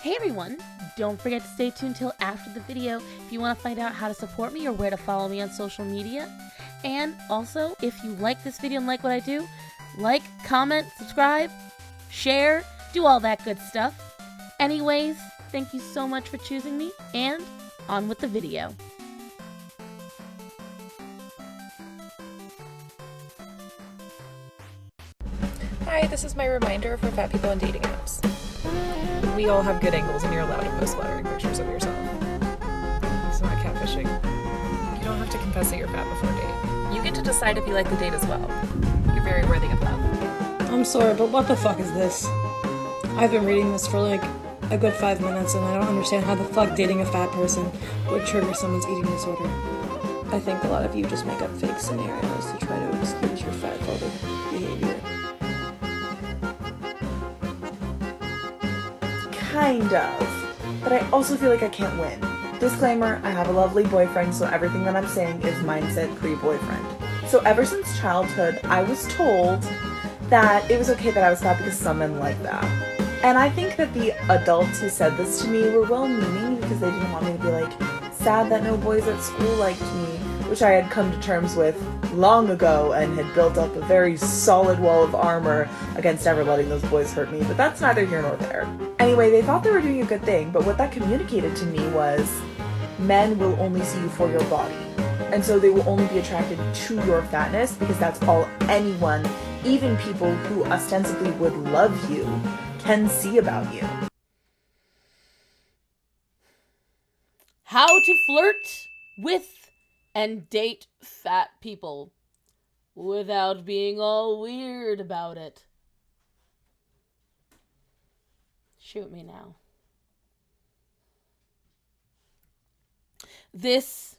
Hey everyone, don't forget to stay tuned till after the video if you want to find out how to support me or where to follow me on social media. And also, if you like this video and like what I do, like, comment, subscribe, share, do all that good stuff. Anyways, thank you so much for choosing me, and on with the video. Hi, this is my reminder for fat people on dating apps. We all have good angles and you're allowed to post flattering pictures of yourself. It's not catfishing. You don't have to confess that you're fat before a date. You get to decide if you like the date as well. You're very worthy of love. I'm sorry, but what the fuck is this? I've been reading this for like a good 5 minutes and I don't understand how the fuck dating a fat person would trigger someone's eating disorder. I think a lot of you just make up fake scenarios to try to excuse your fat-phobic behavior. Kind of. But I also feel like I can't win. Disclaimer, I have a lovely boyfriend, so everything that I'm saying is mindset pre-boyfriend. So ever since childhood, I was told that it was okay that I was fat because some men like that. And I think that the adults who said this to me were well-meaning because they didn't want me to be like, sad that no boys at school liked me, which I had come to terms with long ago and had built up a very solid wall of armor against ever letting those boys hurt me, but that's neither here nor there. Anyway, they thought they were doing a good thing, but what that communicated to me was men will only see you for your body. And so they will only be attracted to your fatness because that's all anyone, even people who ostensibly would love you, can see about you. How to flirt with and date fat people without being all weird about it. Shoot me now. This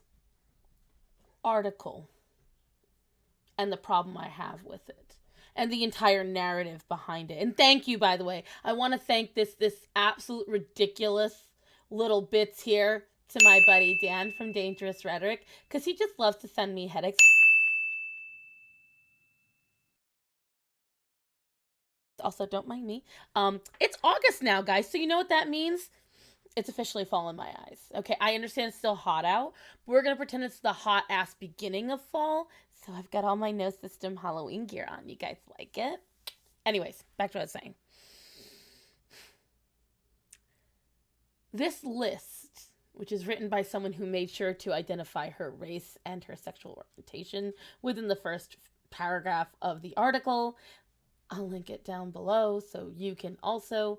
article and the problem I have with it and the entire narrative behind it. And thank you, by the way. I want to thank this absolute ridiculous little bits here to my buddy Dan from Dangerous Rhetoric, because he just loves to send me headaches. Also, don't mind me. It's August now, guys, so you know what that means? It's officially fall in my eyes. Okay, I understand it's still hot out, but we're going to pretend it's the hot-ass beginning of fall, so I've got all my No System Halloween gear on. You guys like it? Anyways, back to what I was saying. This list, which is written by someone who made sure to identify her race and her sexual orientation within the first paragraph of the article. I'll link it down below so you can also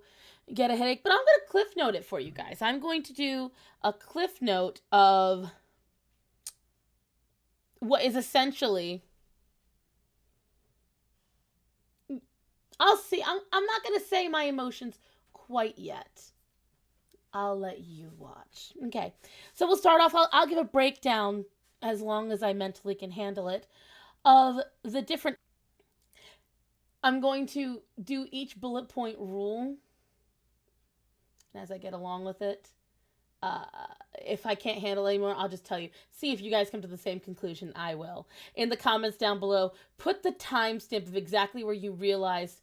get a headache. But I'm going to cliff note it for you guys. I'm going to do a cliff note of what is essentially... I'll see. I'm not going to say my emotions quite yet. I'll let you watch. Okay, so we'll start off. I'll give a breakdown, as long as I mentally can handle it, of the different... I'm going to do each bullet point rule as I get along with it. If I can't handle it anymore, I'll just tell you. See if you guys come to the same conclusion. I will. In the comments down below, put the timestamp of exactly where you realized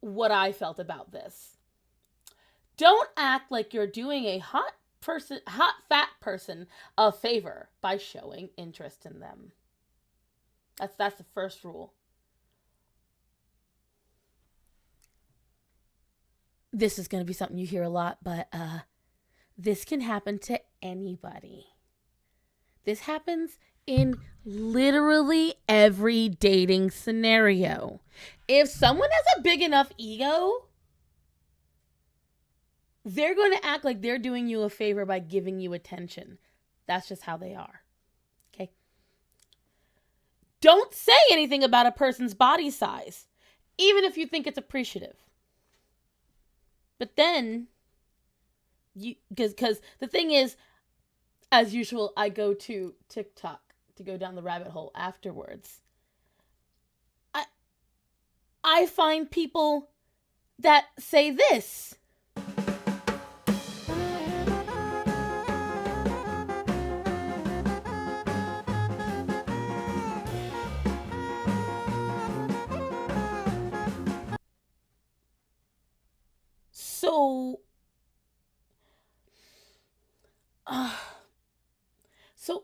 what I felt about this. Don't act like you're doing a hot fat person a favor by showing interest in them. That's the first rule. This is going to be something you hear a lot, but this can happen to anybody. This happens in literally every dating scenario. If someone has a big enough ego, they're going to act like they're doing you a favor by giving you attention. That's just how they are. Okay? Don't say anything about a person's body size, even if you think it's appreciative. But then, because the thing is, as usual, I go to TikTok to go down the rabbit hole afterwards. I find people that say this. So So,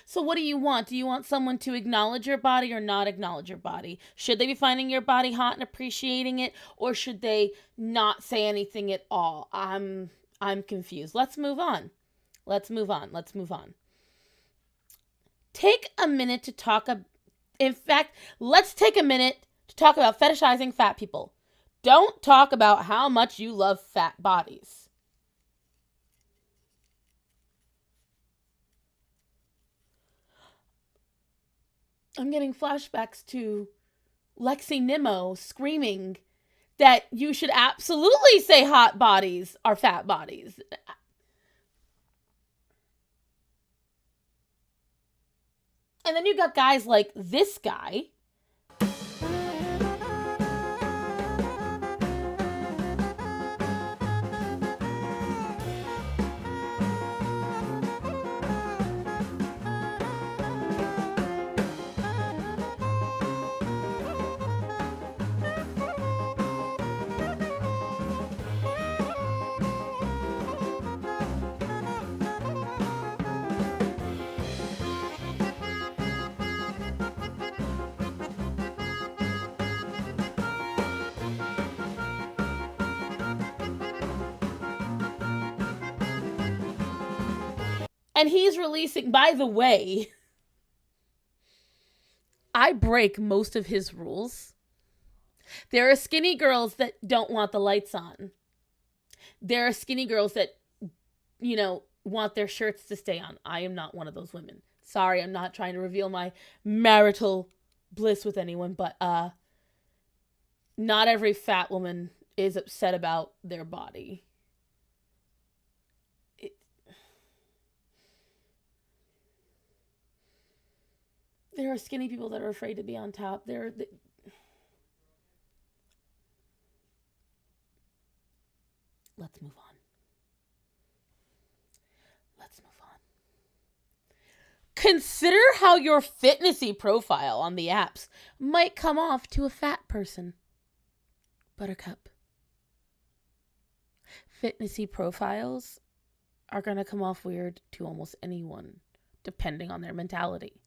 so what do you want? Do you want someone to acknowledge your body or not acknowledge your body? Should they be finding your body hot and appreciating it, or should they not say anything at all? I'm confused. Let's move on. Take a minute to talk. In fact, let's take a minute to talk about fetishizing fat people. Don't talk about how much you love fat bodies. I'm getting flashbacks to Lexi Nimmo screaming that you should absolutely say hot bodies are fat bodies. And then you got guys like this guy. And he's releasing, by the way, I break most of his rules. There are skinny girls that don't want the lights on. There are skinny girls that, want their shirts to stay on. I am not one of those women. Sorry, I'm not trying to reveal my marital bliss with anyone, but not every fat woman is upset about their body. There are skinny people that are afraid to be on top. Let's move on. Consider how your fitnessy profile on the apps might come off to a fat person. Buttercup. Fitnessy profiles are going to come off weird to almost anyone, depending on their mentality.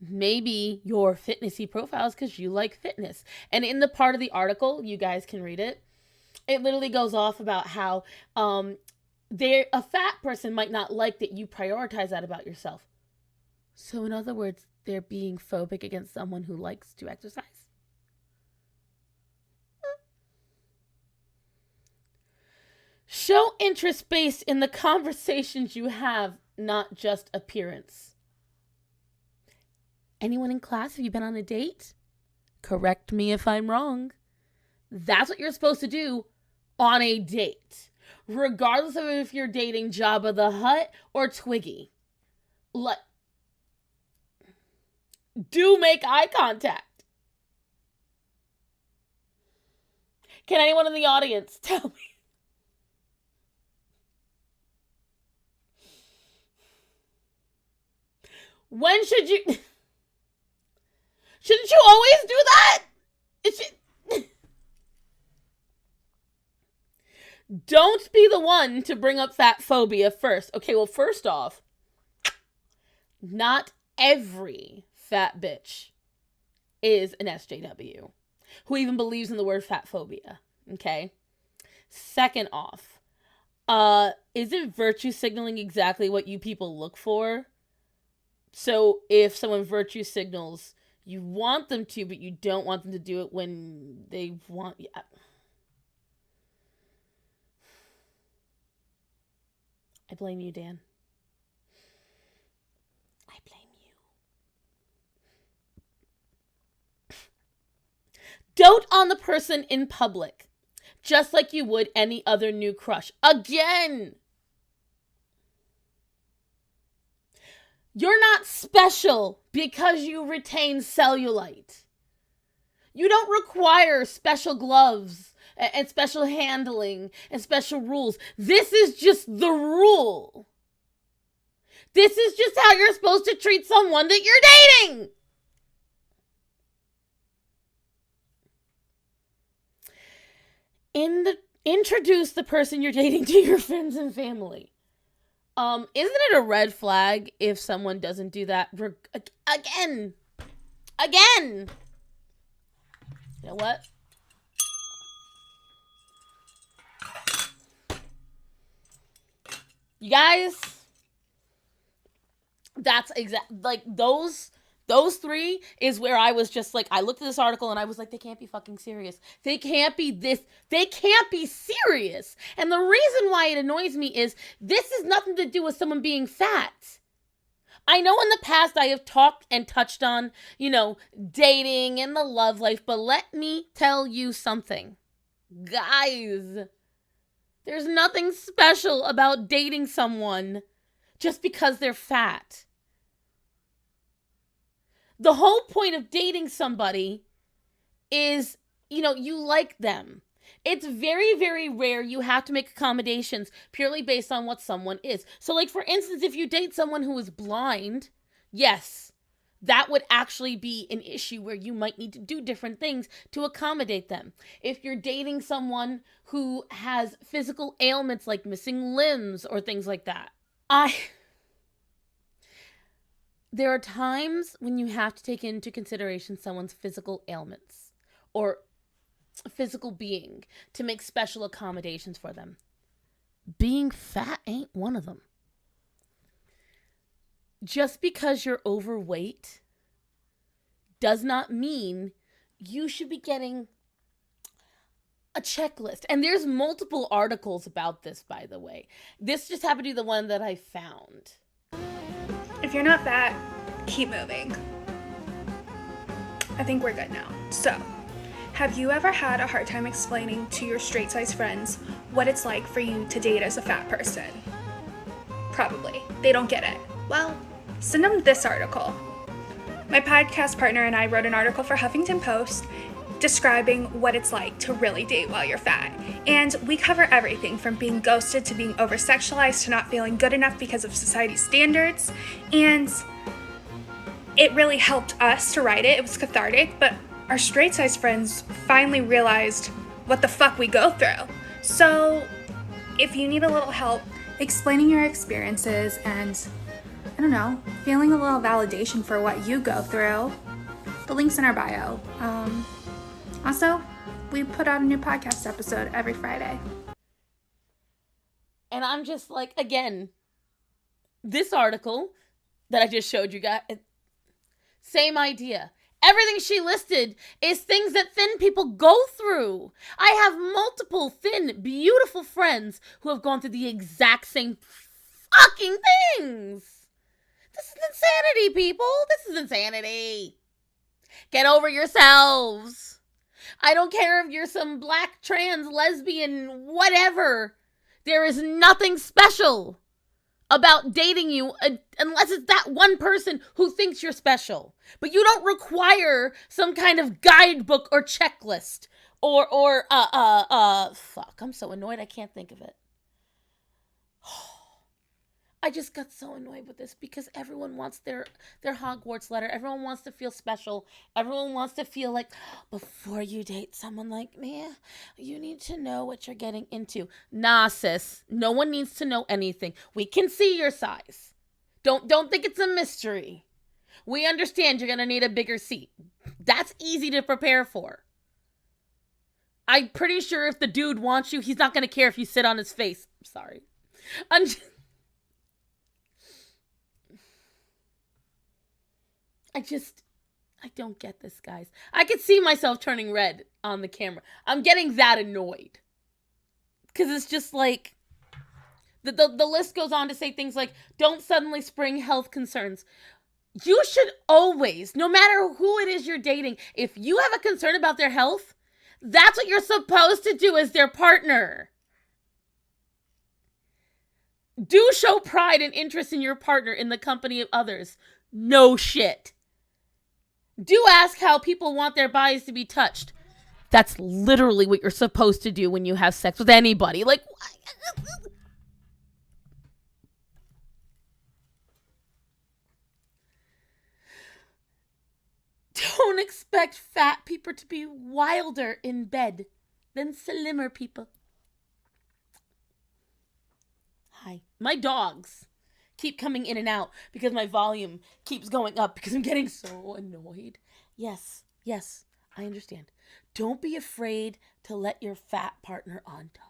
Maybe your fitnessy profile is because you like fitness. And in the part of the article, you guys can read it, it literally goes off about how a fat person might not like that you prioritize that about yourself. So in other words, they're being phobic against someone who likes to exercise. Show interest based in the conversations you have, not just appearance. Anyone in class, have you been on a date? Correct me if I'm wrong. That's what you're supposed to do on a date. Regardless of if you're dating Jabba the Hutt or Twiggy. Do make eye contact. Can anyone in the audience tell me? When should you... Shouldn't you always do that? Don't be the one to bring up fat phobia first. Okay, well, first off, not every fat bitch is an SJW who even believes in the word fat phobia. Okay? Second off, isn't virtue signaling exactly what you people look for? So if someone virtue signals, you want them to, but you don't want them to do it when they want... I blame you, Dan. I blame you. Dote on the person in public, just like you would any other new crush. Again! You're not special because you retain cellulite. You don't require special gloves and special handling and special rules. This is just the rule. This is just how you're supposed to treat someone that you're dating. introduce the person you're dating to your friends and family. Isn't it a red flag if someone doesn't do that again? You know what? You guys, that's like those three is where I was just like, I looked at this article and I was like, they can't be fucking serious. They can't be serious. And the reason why it annoys me is this has nothing to do with someone being fat. I know in the past I have talked and touched on, dating and the love life, but let me tell you something. Guys, there's nothing special about dating someone just because they're fat. The whole point of dating somebody is, you like them. It's very, very rare you have to make accommodations purely based on what someone is. So, like, for instance, if you date someone who is blind, yes, that would actually be an issue where you might need to do different things to accommodate them. If you're dating someone who has physical ailments like missing limbs or things like that, there are times when you have to take into consideration someone's physical ailments or physical being to make special accommodations for them. Being fat ain't one of them. Just because you're overweight does not mean you should be getting a checklist. And there's multiple articles about this, by the way. This just happened to be the one that I found. If you're not fat, keep moving. I think we're good now. So, have you ever had a hard time explaining to your straight-size friends what it's like for you to date as a fat person? Probably. They don't get it. Well, send them this article. My podcast partner and I wrote an article for Huffington Post describing what it's like to really date while you're fat. And we cover everything from being ghosted to being over-sexualized to not feeling good enough because of society's standards. And it really helped us to write it. It was cathartic, but our straight-sized friends finally realized what the fuck we go through. So if you need a little help explaining your experiences and, I don't know, feeling a little validation for what you go through, the link's in our bio. Also, we put out a new podcast episode every Friday. And I'm just like, again, this article that I just showed you guys, same idea. Everything she listed is things that thin people go through. I have multiple thin, beautiful friends who have gone through the exact same fucking things. This is insanity, people. This is insanity. Get over yourselves. I don't care if you're some black, trans, lesbian, whatever. There is nothing special about dating you unless it's that one person who thinks you're special. But you don't require some kind of guidebook or checklist or fuck, I'm so annoyed I can't think of it. I just got so annoyed with this because everyone wants their Hogwarts letter. Everyone wants to feel special. Everyone wants to feel like, before you date someone like me, you need to know what you're getting into. Nah, sis. No one needs to know anything. We can see your size. Don't think it's a mystery. We understand you're going to need a bigger seat. That's easy to prepare for. I'm pretty sure if the dude wants you, he's not going to care if you sit on his face. Sorry. I don't get this, guys. I could see myself turning red on the camera. I'm getting that annoyed. Because it's just like, the list goes on to say things like, don't suddenly spring health concerns. You should always, no matter who it is you're dating, if you have a concern about their health, that's what you're supposed to do as their partner. Do show pride and interest in your partner in the company of others. No shit. Do ask how people want their bodies to be touched. That's literally what you're supposed to do when you have sex with anybody. Like, don't expect fat people to be wilder in bed than slimmer people. Hi. My dogs keep coming in and out because my volume keeps going up because I'm getting so annoyed. Yes, I understand. Don't be afraid to let your fat partner on top.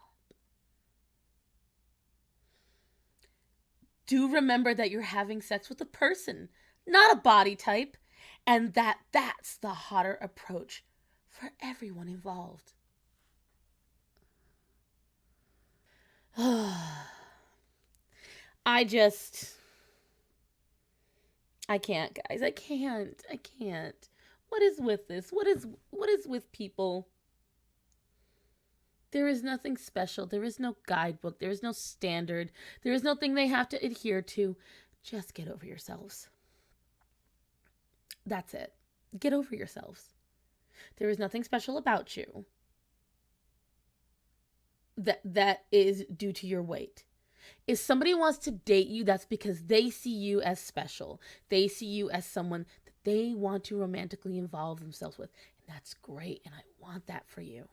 Do remember that you're having sex with a person, not a body type, and that's the hotter approach for everyone involved. I can't, guys. I can't. What is with this? What is with people? There is nothing special. There is no guidebook. There is no standard. There is no thing they have to adhere to. Just get over yourselves. That's it. Get over yourselves. There is nothing special about you that is due to your weight. If somebody wants to date you, that's because they see you as special. They see you as someone that they want to romantically involve themselves with. And that's great. And I want that for you.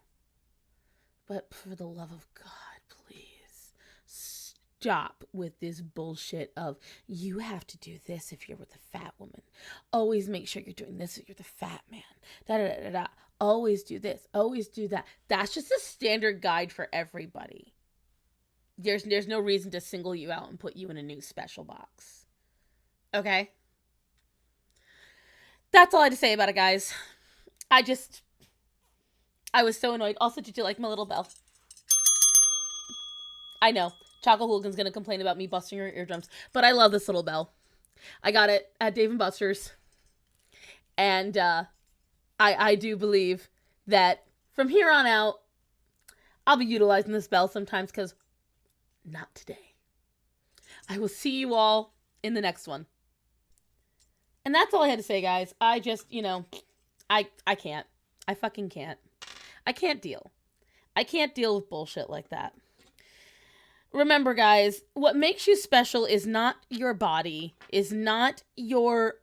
But for the love of God, please stop with this bullshit of you have to do this if you're with a fat woman. Always make sure you're doing this if you're the fat man. Da da da da da. Always do this. Always do that. That's just a standard guide for everybody. There's no reason to single you out and put you in a new special box. Okay? That's all I had to say about it, guys. I was so annoyed. Also, did you like my little bell? I know. Choco Hooligan's going to complain about me busting her eardrums. But I love this little bell. I got it at Dave & Buster's. And I do believe that from here on out, I'll be utilizing this bell sometimes because not today. I will see you all in the next one. And that's all I had to say, guys. I just, I can't. I fucking can't. I can't deal. I can't deal with bullshit like that. Remember, guys, what makes you special is not your body, is not your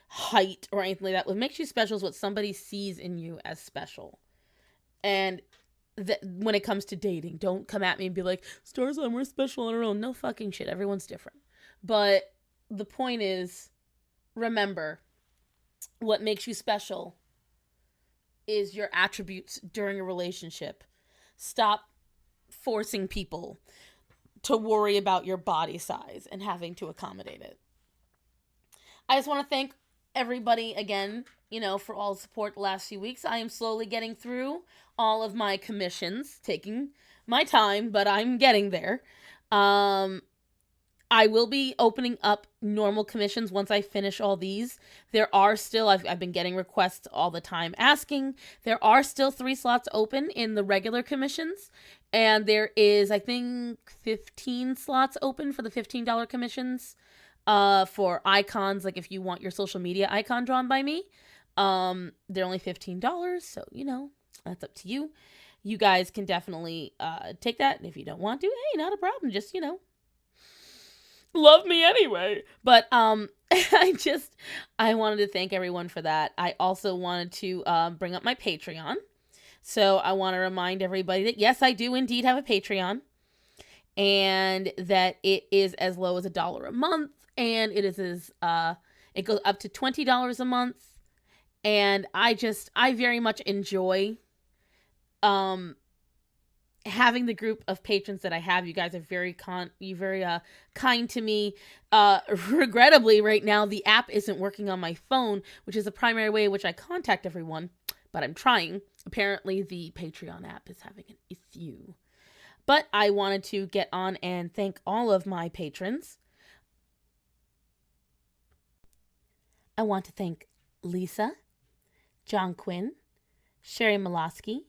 height or anything like that. What makes you special is what somebody sees in you as special. And when it comes to dating, don't come at me and be like, Starsign, we're special on our own. No fucking shit. Everyone's different. But the point is, remember, what makes you special is your attributes during a relationship. Stop forcing people to worry about your body size and having to accommodate it. I just want to thank everybody again, for all the support the last few weeks. I am slowly getting through all of my commissions, taking my time, but I'm getting there. I will be opening up normal commissions once I finish all these. There are still, I've been getting requests all the time asking. There are still 3 slots open in the regular commissions. And there is, I think, 15 slots open for the $15 commissions for icons. Like if you want your social media icon drawn by me, they're only $15. So, that's up to you. You guys can definitely take that. And if you don't want to, hey, not a problem. Just, love me anyway. But I wanted to thank everyone for that. I also wanted to bring up my Patreon. So I want to remind everybody that yes, I do indeed have a Patreon, and that it is as low as $1 a month, and it is it goes up to $20 a month. And I very much enjoy having the group of patrons that I have. You guys are very kind to me. Regrettably, right now, the app isn't working on my phone, which is the primary way in which I contact everyone, but I'm trying. Apparently, the Patreon app is having an issue. But I wanted to get on and thank all of my patrons. I want to thank Lisa, John Quinn, Sherry Molosky,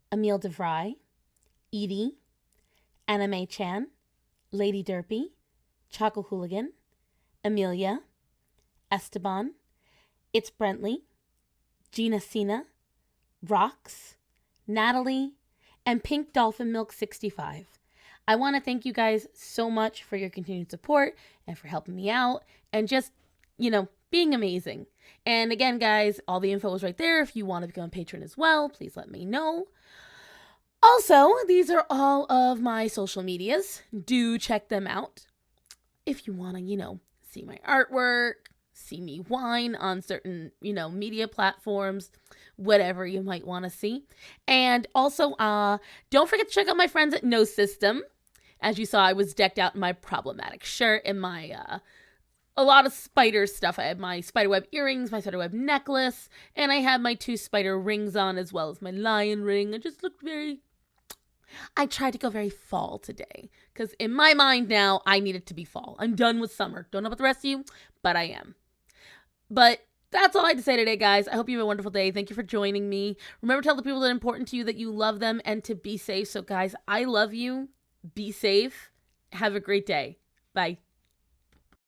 Emile DeVry, Edie, Anna Mae Chan, Lady Derpy, Choco Hooligan, Amelia, Esteban, It's Brentley, Gina Cena, Rox, Natalie, and Pink Dolphin Milk 65. I want to thank you guys so much for your continued support and for helping me out and just, being amazing. And again, guys, all the info is right there. If you want to become a patron as well, please let me know. Also, these are all of my social medias. Do check them out if you want to, see my artwork, see me whine on certain, media platforms, whatever you might want to see. And also, don't forget to check out my friends at No System. As you saw, I was decked out in my problematic shirt and my, a lot of spider stuff. I had my spiderweb earrings, my spiderweb necklace, and I had my 2 spider rings on as well as my lion ring. I just looked I tried to go very fall today because in my mind now, I need it to be fall. I'm done with summer. Don't know about the rest of you, but I am. But that's all I had to say today, guys. I hope you have a wonderful day. Thank you for joining me. Remember to tell the people that are important to you that you love them and to be safe. So, guys, I love you. Be safe. Have a great day. Bye.